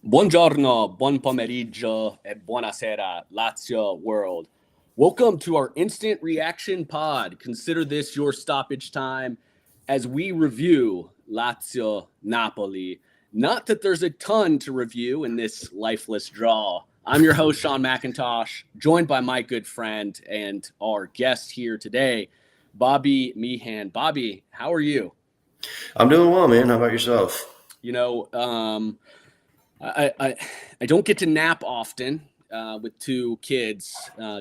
Buongiorno, buon pomeriggio, e buonasera, Lazio world. Welcome to our instant reaction pod. Consider this your stoppage time as we review Lazio Napoli. Not that there's a ton to review in this lifeless draw. I'm your host, Sean McIntosh, joined by my good friend and our guest here today, Bobby Meehan. Bobby, how are you? I'm doing well, man. How about yourself? You know, I, I I don't get to nap often with two kids,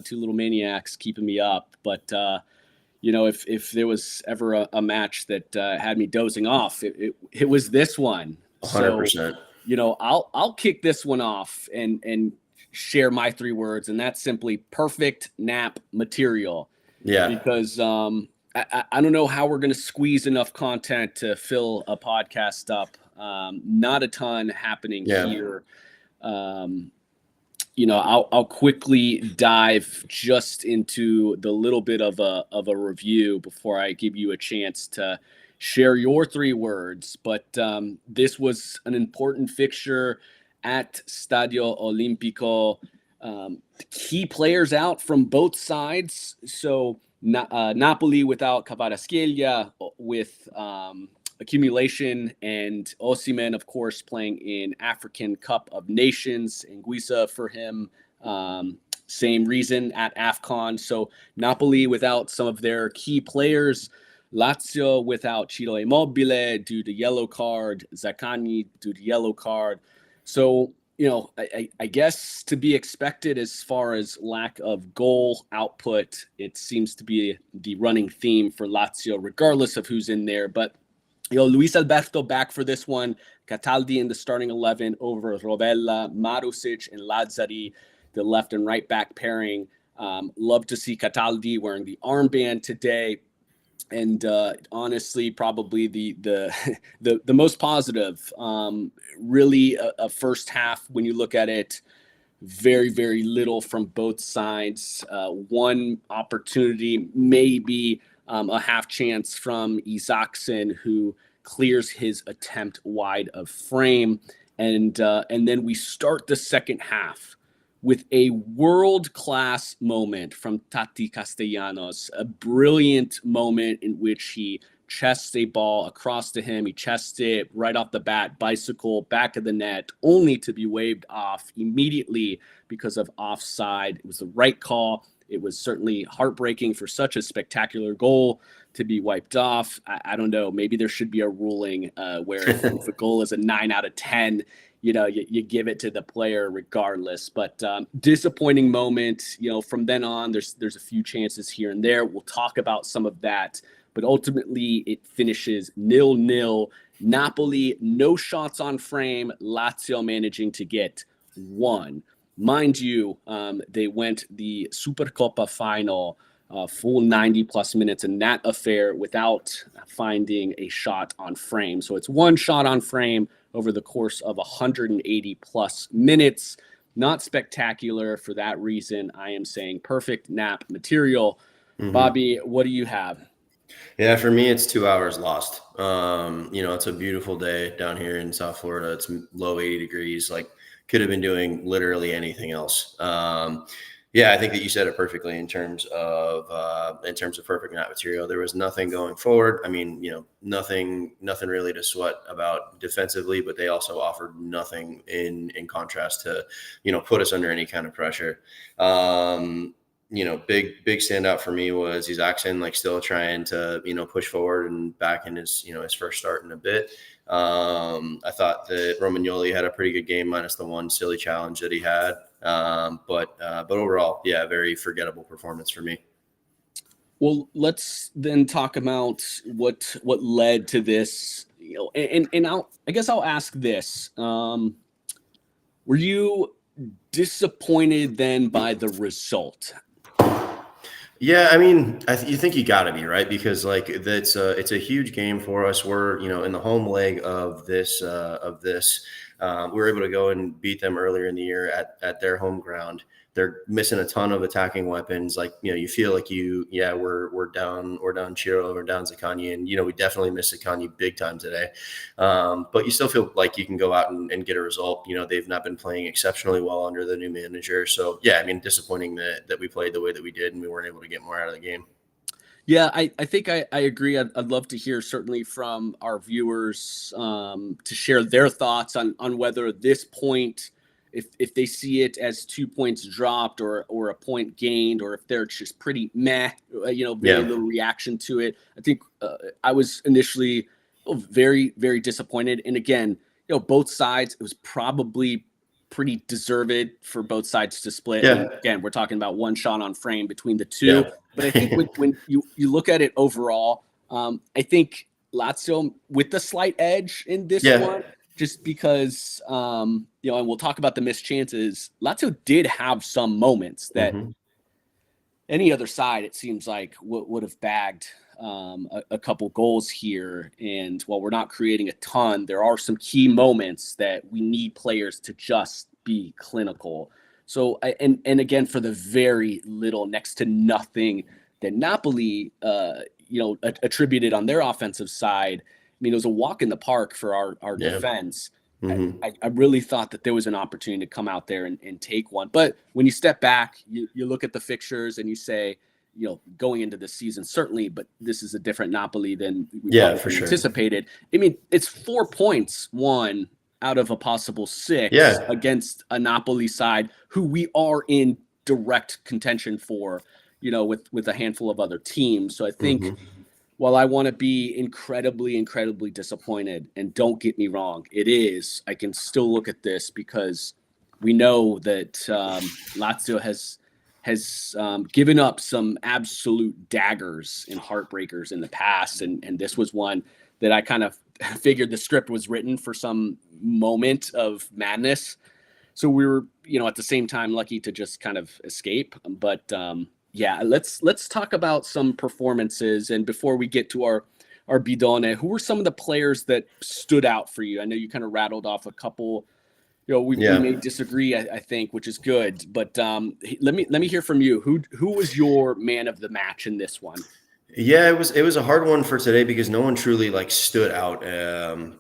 two little maniacs keeping me up. But if there was ever a match that had me dozing off, it was this one. So 100%. I'll kick this one off and share my three words, and that's simply perfect nap material. Yeah. Because I don't know how we're going to squeeze enough content to fill a podcast up. Not a ton happening Yeah. here. Um, I'll quickly dive just into the little bit of a review before I give you a chance to share your three words. But this was an important fixture at Stadio Olimpico. Key players out from both sides. So Napoli without Kvaratskhelia, with accumulation, and Osimhen, of course, playing in African Cup of Nations, and Guisa for him. Same reason at AFCON. So Napoli without some of their key players. Lazio without Ciro Immobile due to yellow card. Zaccagni due to yellow card. So, I guess to be expected as far as lack of goal output, it seems to be the running theme for Lazio, regardless of who's in there. But Luis Alberto back for this one. Cataldi in the starting 11 over Rovella, Marusic, and Lazzari, the left and right back pairing. Love to see Cataldi wearing the armband today. And honestly, probably the most positive. Really, a first half when you look at it, very, very little from both sides. One opportunity, maybe a half chance from Isaacson, who clears his attempt wide of frame. And then we start the second half with a world-class moment from Tati Castellanos, a brilliant moment in which he chests a ball across to him. He chests it right off the bat, bicycle, back of the net, only to be waved off immediately because of offside. It was the right call. It was certainly heartbreaking for such a spectacular goal to be wiped off. I don't know. Maybe there should be a ruling where if a goal is a 9 out of 10, you give it to the player regardless. But disappointing moment. From then on, there's a few chances here and there. We'll talk about some of that. But ultimately, it finishes 0-0. Napoli, no shots on frame. Lazio managing to get one. Mind you, they went the Supercoppa final, full 90-plus minutes in that affair without finding a shot on frame. So it's one shot on frame over the course of 180-plus minutes. Not spectacular for that reason. I am saying perfect nap material. Mm-hmm. Bobby, what do you have? Yeah, for me, it's 2 hours lost. It's a beautiful day down here in South Florida. It's low 80 degrees. Like, could have been doing literally anything else. Yeah, I think that you said it perfectly in terms of perfect nap material. There was nothing going forward. I mean, nothing really to sweat about defensively, but they also offered nothing in contrast to, put us under any kind of pressure. Big standout for me was Isaacson, like, still trying to, push forward and back in his, his first start in a bit. I thought that Romagnoli had a pretty good game, minus the one silly challenge that he had. But overall, yeah, very forgettable performance for me. Well, let's then talk about what led to this. And I guess I'll ask this: were you disappointed then by the result? Yeah, I mean, you think you got to be, right? Because, like, it's a huge game for us. We're, in the home leg of this. We were able to go and beat them earlier in the year at their home ground. they're missing a ton of attacking weapons. Like, you feel like we're down Chiro, we're down Zaccagni, and we definitely miss Zaccagni big time today. But you still feel like you can go out and get a result. They've not been playing exceptionally well under the new manager. So yeah, disappointing that we played the way that we did and we weren't able to get more out of the game. Yeah, I think I agree. I'd love to hear certainly from our viewers to share their thoughts on whether this point, if they see it as 2 points dropped or a point gained, or if they're just pretty meh, very little reaction to it. I think I was initially very, very disappointed. And again, both sides, it was probably pretty deserved for both sides to split. Yeah. I mean, again, we're talking about one shot on frame between the two. Yeah. But I think when you look at it overall, I think Lazio with the slight edge in this one, just because, and we'll talk about the missed chances. Lazio did have some moments that any other side, it seems like, would have bagged a couple goals here. And while we're not creating a ton, there are some key moments that we need players to just be clinical. So, and again, for the very little, next to nothing that Napoli, attributed on their offensive side, I mean, it was a walk in the park for our defense. I really thought that there was an opportunity to come out there and take one. But when you step back, you look at the fixtures and you say, going into the season, certainly, but this is a different Napoli than we probably anticipated. I mean, it's 4 points won out of a possible 6 against a Napoli side who we are in direct contention for, with a handful of other teams. So I think while I want to be incredibly, incredibly disappointed, and don't get me wrong, I can still look at this because we know that Lazio has given up some absolute daggers and heartbreakers in the past. And this was one that I kind of figured the script was written for some moment of madness. So we were, at the same time, lucky to just kind of escape. But let's talk about some performances. And before we get to our bidone, who were some of the players that stood out for you? I know you kind of rattled off a couple. We may disagree, I think, which is good. But let me hear from you. Who was your man of the match in this one? Yeah, it was a hard one for today because no one truly stood out,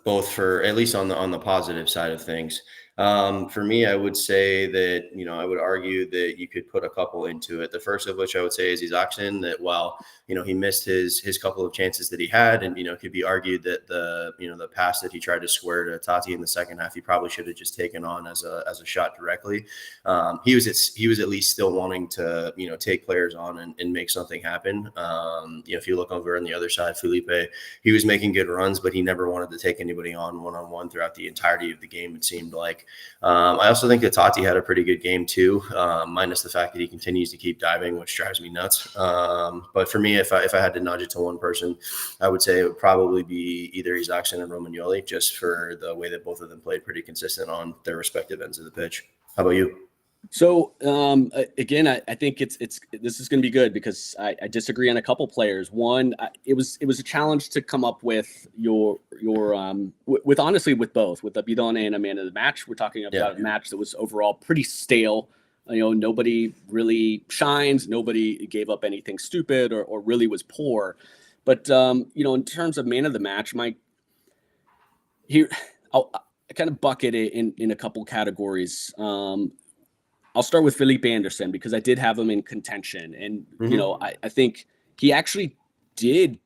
both for at least on the positive side of things. For me, I would say that, I would argue that you could put a couple into it. The first of which I would say is Isaacson, that while, he missed his couple of chances that he had, and, it could be argued that the pass that he tried to square to Tati in the second half, he probably should have just taken on as a shot directly. He was at least still wanting to, take players on and make something happen. If you look over on the other side, Felipe, he was making good runs, but he never wanted to take anybody on one-on-one throughout the entirety of the game, it seemed like. I also think that Tati had a pretty good game too, minus the fact that he continues to keep diving, which drives me nuts. But for me, if I had to nudge it to one person, I would say it would probably be either Isaacson and Romagnoli, just for the way that both of them played pretty consistent on their respective ends of the pitch. How about you? So again, I think this is going to be good because I disagree on a couple players. One, it was a challenge to come up with with honestly with both, with a bidone and a man of the match. We're talking about a match that was overall pretty stale. Nobody really shines. Nobody gave up anything stupid or really was poor. But in terms of man of the match, I'll kind of bucket it in a couple categories. I'll start with Felipe Anderson because I did have him in contention. And, I think he actually did,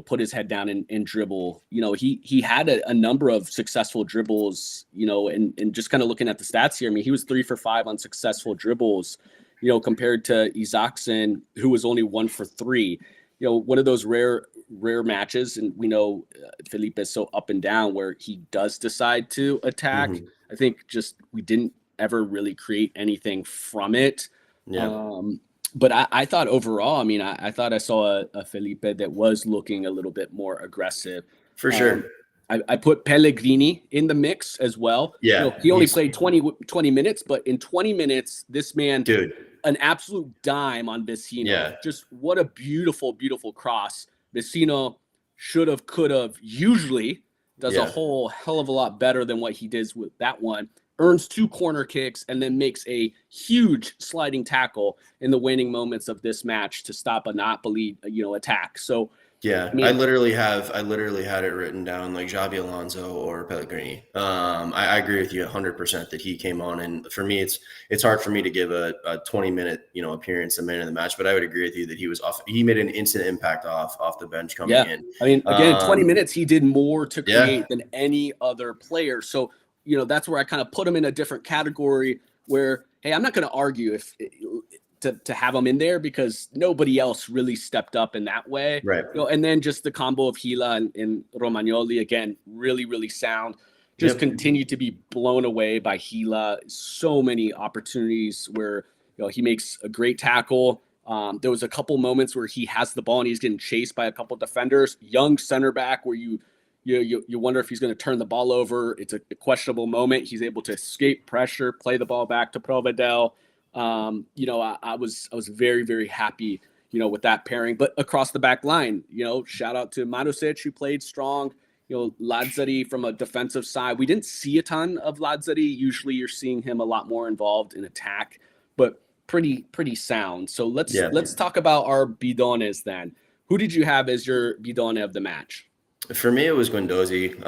put his head down and dribble. He had a number of successful dribbles, and just kind of looking at the stats here. I mean, he was 3 for 5 on successful dribbles, compared to Isaacson, who was only 1 for 3. One of those rare matches. And we know Felipe is so up and down where he does decide to attack. I think just we didn't ever really create anything from it. But I thought overall, I mean, I thought I saw a Felipe that was looking a little bit more aggressive. For sure. I put Pellegrini in the mix as well. Yeah. He only played 20 minutes, but in 20 minutes, this man, an absolute dime on Vecino. Yeah. Just what a beautiful, beautiful cross. Vecino should have, could have, usually does a whole hell of a lot better than what he did with that one. earns 2 corner kicks, and then makes a huge sliding tackle in the waning moments of this match to stop a Napoli, attack. So, Yeah, I mean, I literally had it written down like Xabi Alonso or Pellegrini. I agree with you 100% that he came on, and for me, it's hard for me to give a 20-minute appearance a man in the match, but I would agree with you that he was off. He made an instant impact off the bench coming yeah. in. I mean, again, 20 minutes, he did more to Yeah, create than any other player. So, that's where I kind of put him in a different category where, hey, I'm not going to argue if to have him in there because nobody else really stepped up in that way. right. And then just the combo of Gila and Romagnoli, again, really, really sound. Just Yep. continue to be blown away by Gila. So many opportunities where he makes a great tackle. There was a couple moments where he has the ball and he's getting chased by a couple defenders. Young center back where you wonder if he's going to turn the ball over. It's a questionable moment. He's able to escape pressure, play the ball back to Provedel. I was very, very happy, with that pairing. But across the back line, shout out to Marusic, who played strong. Lazzari from a defensive side. We didn't see a ton of Lazzari. Usually you're seeing him a lot more involved in attack, but pretty sound. So let's talk about our bidones then. Who did you have as your bidone of the match? For me, it was Guendouzi.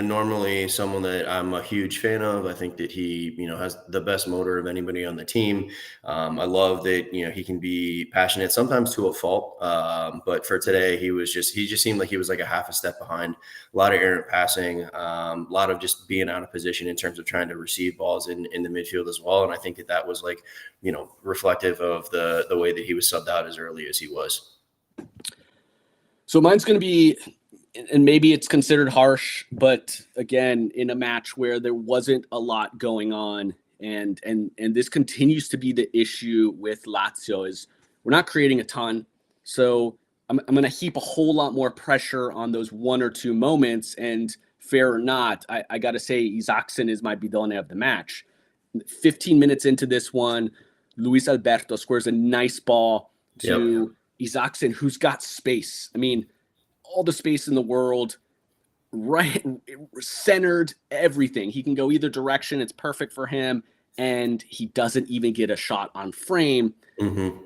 Normally someone that I'm a huge fan of. I think that he, has the best motor of anybody on the team. I love that, he can be passionate sometimes to a fault. But for today, he just seemed like he was like a half a step behind. A lot of errant passing, a lot of just being out of position in terms of trying to receive balls in the midfield as well. And I think that was like, reflective of the way that he was subbed out as early as he was. So mine's going to be, and maybe it's considered harsh, but again, in a match where there wasn't a lot going on, and this continues to be the issue with Lazio, is we're not creating a ton. So I'm going to heap a whole lot more pressure on those 1 or 2 moments. And fair or not, I got to say Isaacson is my bidone of the match. 15 minutes into this one, Luis Alberto squares a nice ball to Isaacson, who's got space. I mean, all the space in the world, right, centered, everything. He can go either direction. It's perfect for him. And he doesn't even get a shot on frame. Mm-hmm.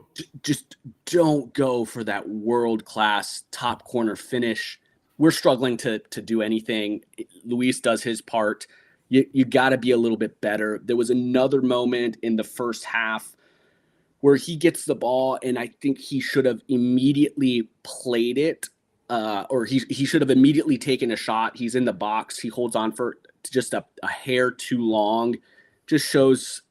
Just don't go for that world-class top corner finish. We're struggling to do anything. Luis does his part. You got to be a little bit better. There was another moment in the first half where he gets the ball, and I think he should have immediately played it. Or he should have immediately taken a shot. He's in the box. He holds on for just a hair too long. Just shows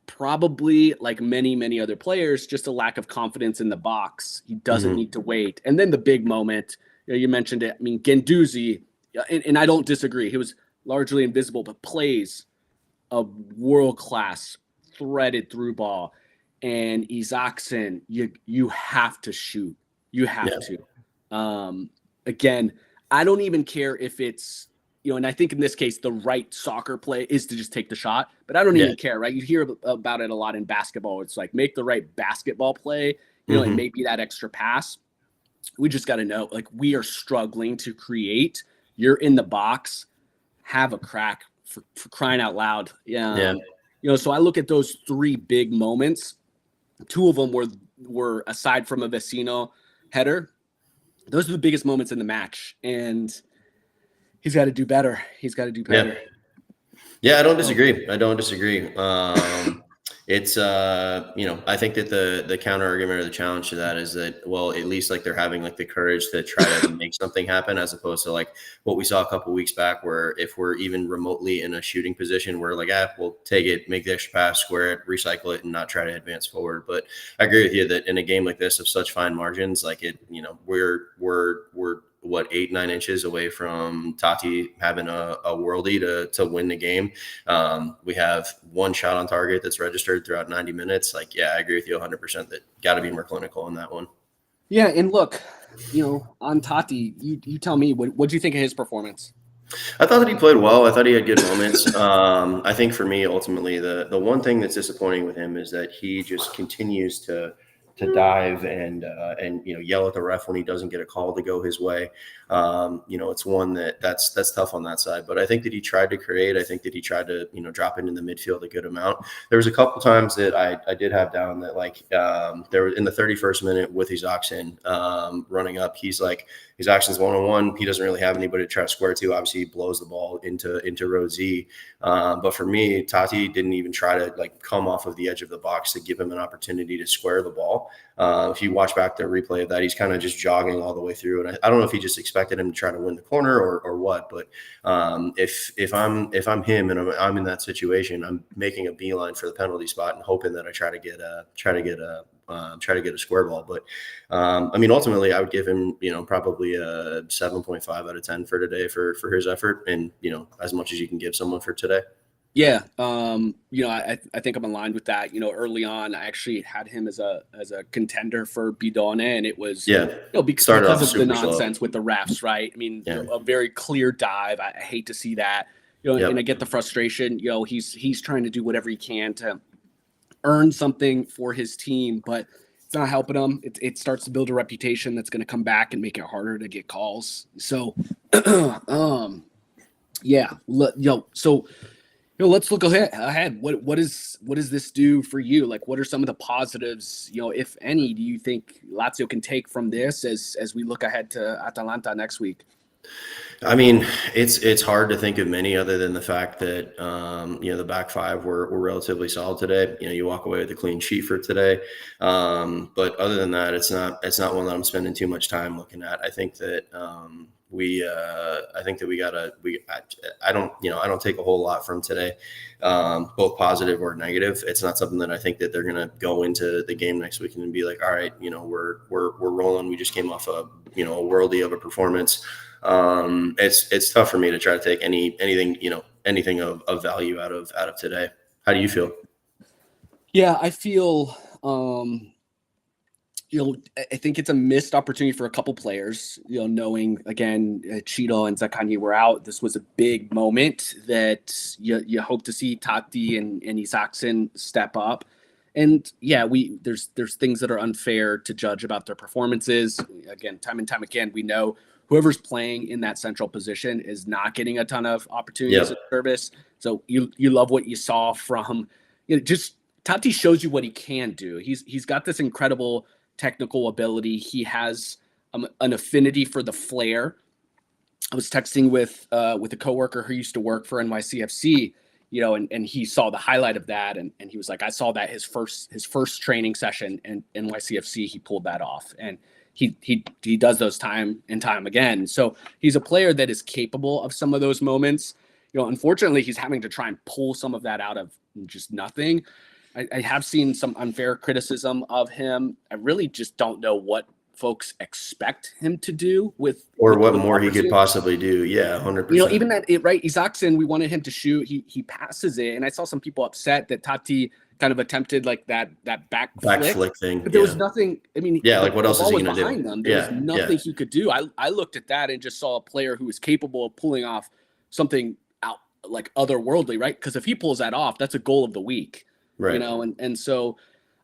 probably, like many, many other players, just a lack of confidence in the box. He doesn't need to wait. And then the big moment, you mentioned it. I mean, Guendouzi, and I don't disagree. He was largely invisible, but plays a world-class threaded through ball. And Isaacson, you have to shoot. You have to. Again, I don't even care if it's, and I think in this case, the right soccer play is to just take the shot, but I don't even care, right? You hear about it a lot in basketball. It's like, make the right basketball play, and maybe that extra pass. We just got to know, like, we are struggling to create. You're in the box, have a crack for crying out loud. So I look at those 3 big moments. 2 of them were aside from a Vecino header. Those are the biggest moments in the match, and he's got to do better. He's got to do better. Yeah, I don't disagree. It's I think that the counter argument or the challenge to that is that, well, at least like they're having like the courage to try to make something happen, as opposed to like what we saw a couple of weeks back, where if we're even remotely in a shooting position, we're like, we'll take it, make the extra pass, square it, recycle it, and not try to advance forward. But I agree with you that in a game like this of such fine margins, like we're 8-9 inches away from Tati having a worldie to win the game. We have 1 shot on target that's registered throughout 90 minutes. Like, yeah, I agree with you 100% that got to be more clinical on that one. Yeah, and look, on Tati, you tell me, what do you think of his performance? I thought that he played well. I thought he had good moments. I think for me, ultimately, the one thing that's disappointing with him is that he just continues to dive and yell at the ref when he doesn't get a call to go his way. It's one that's tough on that side. But I think that he tried to create. I think that he tried to drop into the midfield a good amount. There was a couple times that I did have down that there was in the 31st minute with his oxen running up. He's Oxen's 1-on-1. He doesn't really have anybody to try to square to. Obviously, he blows the ball into row Z. But for me, Tati didn't even try to come off of the edge of the box to give him an opportunity to square the ball. If you watch back the replay of that, he's kind of just jogging all the way through. And I don't know if he just expected him to try to win the corner or what. But if I'm him and I'm in that situation, I'm making a beeline for the penalty spot and hoping that I try to get a square ball. But ultimately, I would give him probably a 7.5 out of 10 for today for his effort, and as much as you can give someone for today. Yeah. I think I'm aligned with that. Early on, I actually had him as a contender for Bidone, and it was, because of the nonsense with the refs, right? A very clear dive. I hate to see that, and I get the frustration. He's trying to do whatever he can to earn something for his team, but it's not helping him. It starts to build a reputation that's going to come back and make it harder to get calls. So, let's look ahead. What does this do for you? What are some of the positives, if any, do you think Lazio can take from this as we look ahead to Atalanta next week? It's hard to think of many other than the fact that the back five were relatively solid today. You walk away with a clean sheet for today, but other than that, it's not one that I'm spending too much time looking at. I think that I don't take a whole lot from today, both positive or negative. It's not something that I think that they're gonna go into the game next week and be like, all right, we're rolling. We just came off a worldie of a performance. It's tough for me to try to take anything of value out of today. How do you feel? Yeah, I feel, I think it's a missed opportunity for a couple players, knowing, again, Cheeto and Zaccagni were out. This was a big moment that you hope to see Tati and Isaksen step up. And there's things that are unfair to judge about their performances. Again, time and time again, we know whoever's playing in that central position is not getting a ton of opportunities of service. So you love what you saw from, just Tati shows you what he can do. He's got this incredible technical ability. He has an affinity for the flair. I was texting with a coworker who used to work for NYCFC, and he saw the highlight of that, and he was like, I saw that his first training session in NYCFC, he pulled that off, and he does those time and time again. So he's a player that is capable of some of those moments. Unfortunately, he's having to try and pull some of that out of just nothing. I have seen some unfair criticism of him. I really just don't know what folks expect him to do what more he could possibly do. Yeah, 100%. Even that, right? Isaksen, we wanted him to shoot. He passes it, and I saw some people upset that Tati kind of attempted that back flick thing. But there was nothing. What else is he going to do? Them. There was nothing he could do. I looked at that and just saw a player who was capable of pulling off something out otherworldly, right? Because if he pulls that off, that's a goal of the week. Right. So,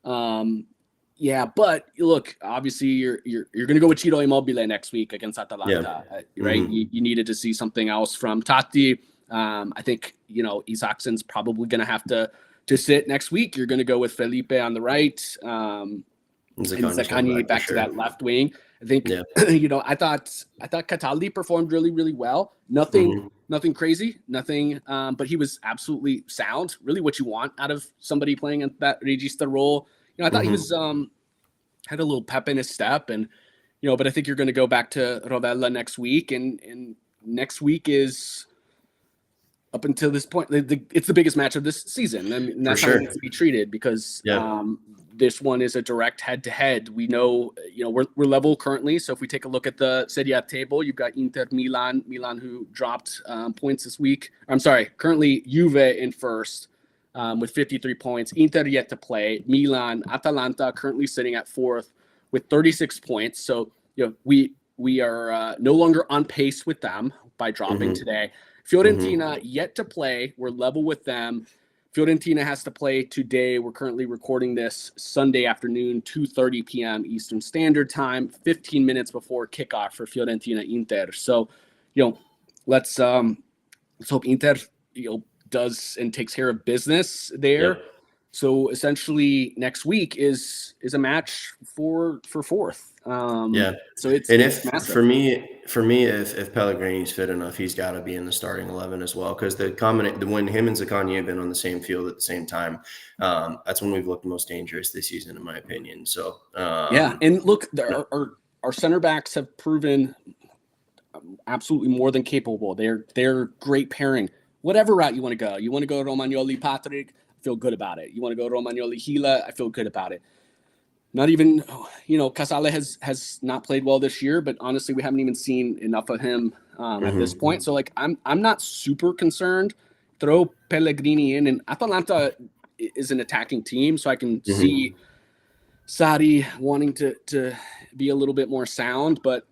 but look, obviously you're going to go with Ciro Immobile next week against Atalanta, right? Mm-hmm. You needed to see something else from Tati. I think, Isaksen's probably going to have to sit next week. You're going to go with Felipe on the right, and Zaccagni back to that left wing. I think, I thought Cataldi performed really, really well. Nothing crazy, nothing. But he was absolutely sound. Really, what you want out of somebody playing in that regista role. I thought he was had a little pep in his step, and but I think you're going to go back to Rovella next week, and next week is, up until this point, it's the biggest match of this season. And that's how it needs to be treated, because this one is a direct head-to-head. We know, we're level currently. So if we take a look at the Serie A table, you've got Inter, Milan who dropped points this week. I'm sorry, currently Juve in first with 53 points. Inter yet to play. Milan, Atalanta currently sitting at fourth with 36 points. So we are no longer on pace with them by dropping today. Fiorentina yet to play. We're level with them. Fiorentina has to play today. We're currently recording this Sunday afternoon, 2:30 p.m. Eastern Standard Time, 15 minutes before kickoff for Fiorentina Inter. So, let's hope Inter, does and takes care of business there. Yep. So essentially, next week is a match for fourth. Yeah. So it's And if massive. if Pellegrini's fit enough, he's got to be in the starting 11 as well. Because when him and Zaccagni have been on the same field at the same time, that's when we've looked most dangerous this season, in my opinion. So yeah, and look, our center backs have proven absolutely more than capable. They're great pairing. Whatever route you want to go. You want to go Romagnoli Patrick, I feel good about it. You want to go Romagnoli Gila, I feel good about it. Not even, Casale has not played well this year, but honestly, we haven't even seen enough of him at this point. So I'm not super concerned. Throw Pellegrini in, and Atalanta is an attacking team, so I can see Sarri wanting to be a little bit more sound, but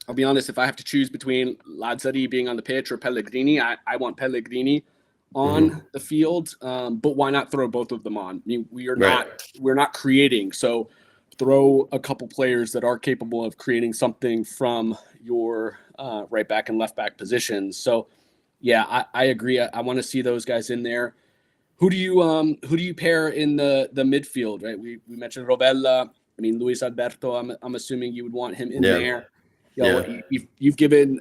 I'll be honest, if I have to choose between Lazio being on the pitch or Pellegrini, I want Pellegrini on the field. But why not throw both of them on? I mean, we're not creating. So throw a couple players that are capable of creating something from your right back and left back positions. So yeah, I agree. I want to see those guys in there. Who do you pair in the midfield? Right, we mentioned Rovella. I mean, Luis Alberto. I'm assuming you would want him in there. You've given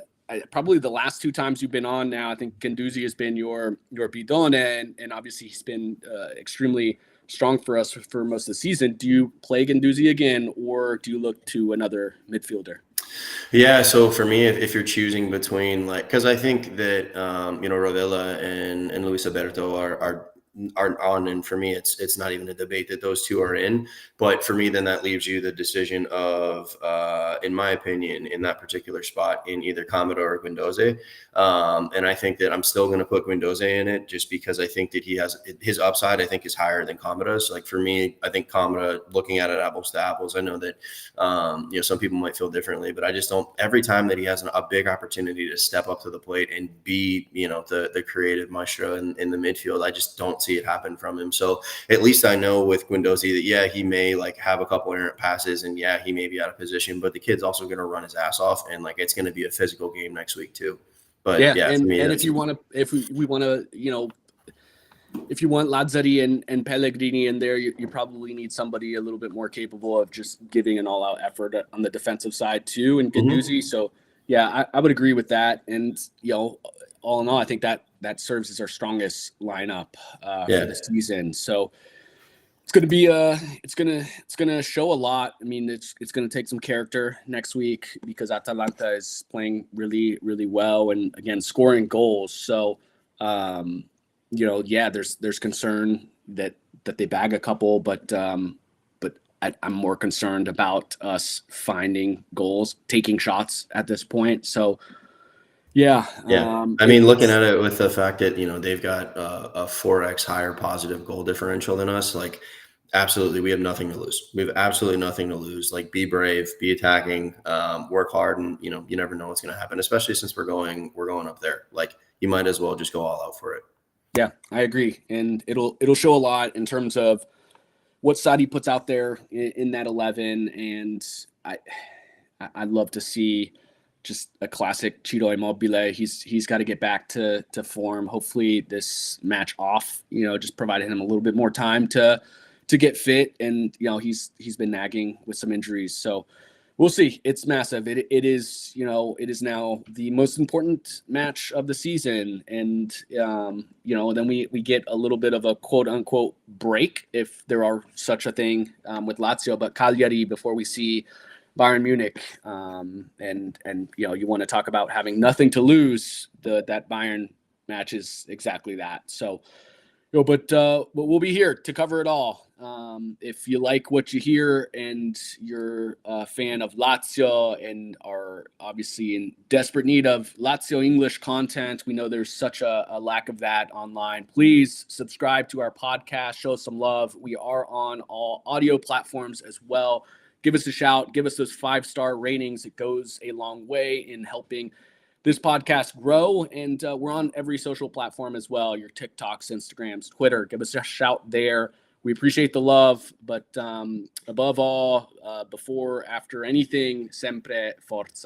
probably the last two times you've been on now. I think Guendouzi has been your bidone, and obviously he's been extremely strong for us for most of the season. Do you play Guendouzi again, or do you look to another midfielder? Yeah, so for me, if you're choosing between because I think that Rovella and Luis Alberto are on, and for me it's not even a debate that those two are in. But for me, then that leaves you the decision of in my opinion, in that particular spot, in either Kamada or Guendouzi. And I think that I'm still going to put Guendouzi in it, just because I think that he has his upside, I think, is higher than Kamada's. Like for me, I think Kamada, looking at it apples to apples, I know that some people might feel differently, but I just don't. Every time that he has a big opportunity to step up to the plate and be the creative maestro in the midfield, I just don't see it happen from him. So at least I know with Guendouzi that he may have a couple errant passes, and he may be out of position, but the kid's also going to run his ass off, and it's going to be a physical game next week too. But and if you want to, if we want to, if you want Lazzari and Pellegrini in there, you probably need somebody a little bit more capable of just giving an all-out effort on the defensive side too, and Guendouzi. So I would agree with that. And all in all, I think that serves as our strongest lineup for the season. So it's going to be it's going to show a lot. I mean, it's going to take some character next week, because Atalanta is playing really, really well, and again, scoring goals. So there's concern that they bag a couple, but I'm more concerned about us finding goals, taking shots at this point. So I mean, looking at it with the fact that they've got a 4x higher positive goal differential than us, absolutely, we have nothing to lose. We have absolutely nothing to lose. Be brave, be attacking, work hard, and you never know what's going to happen. Especially since we're going up there. You might as well just go all out for it. Yeah, I agree, and it'll show a lot in terms of what Sarri puts out there in that 11, and I'd love to see just a classic Ciro Immobile. He's got to get back to form. Hopefully, this match off, just provided him a little bit more time to get fit, and he's been nagging with some injuries, so we'll see. It's massive. It is now the most important match of the season, and then we get a little bit of a quote unquote break, if there are such a thing, with Lazio, but Cagliari before we see Bayern Munich, and you want to talk about having nothing to lose. That Bayern match is exactly that. So. But we'll be here to cover it all. If you like what you hear and you're a fan of Lazio and are obviously in desperate need of Lazio English content, we know there's such a lack of that online. Please subscribe to our podcast. Show us some love. We are on all audio platforms as well. Give us a shout. Give us those 5-star ratings. It goes a long way in helping this podcast grow. And we're on every social platform as well. Your TikToks, Instagrams, Twitter. Give us a shout there. We appreciate the love, but above all, before, after anything, sempre forza.